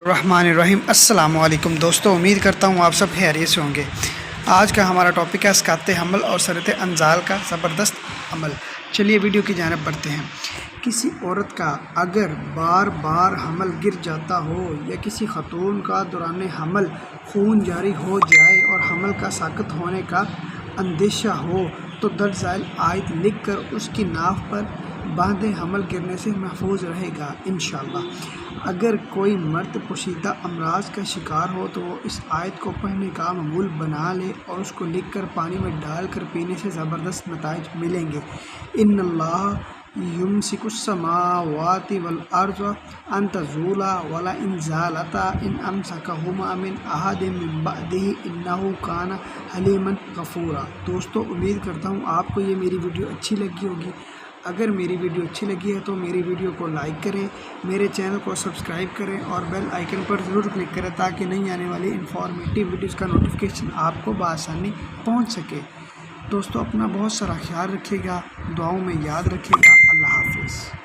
الرحمن الرحیم السلام علیکم دوستو، امید کرتا ہوں آپ سب خیریت سے ہوں گے۔ آج کا ہمارا ٹاپک ہے اسقاط حمل اور صورت انزال کا زبردست عمل۔ چلیے ویڈیو کی جانب بڑھتے ہیں۔ کسی عورت کا اگر بار بار حمل گر جاتا ہو یا کسی خاتون کا دوران حمل خون جاری ہو جائے اور حمل کا ساقط ہونے کا اندیشہ ہو تو درج ذیل آیت لکھ کر اس کی ناف پر باندھیں، حمل گرنے سے محفوظ رہے گا انشاءاللہ۔ اگر کوئی مرد پوشیدہ امراض کا شکار ہو تو وہ اس آیت کو پڑھنے کا معمول بنا لے اور اس کو لکھ کر پانی میں ڈال کر پینے سے زبردست نتائج ملیں گے۔ ان اللہ یمسک السماوات والارض ان تزولا ولئن زالتا ان امسکہما من احد من بعدہ انہ کان حلیما غفورا۔ دوستو، امید کرتا ہوں آپ کو یہ میری ویڈیو اچھی لگی ہوگی۔ اگر میری ویڈیو اچھی لگی ہے تو میری ویڈیو کو لائک کریں، میرے چینل کو سبسکرائب کریں اور بیل آئیکن پر ضرور کلک کریں تاکہ نئی آنے والی انفارمیٹیو ویڈیوز کا نوٹیفیکیشن آپ کو بآسانی پہنچ سکے۔ دوستو، اپنا بہت سارا خیال رکھیے گا، دعاؤں میں یاد رکھیے گا۔ اللہ حافظ۔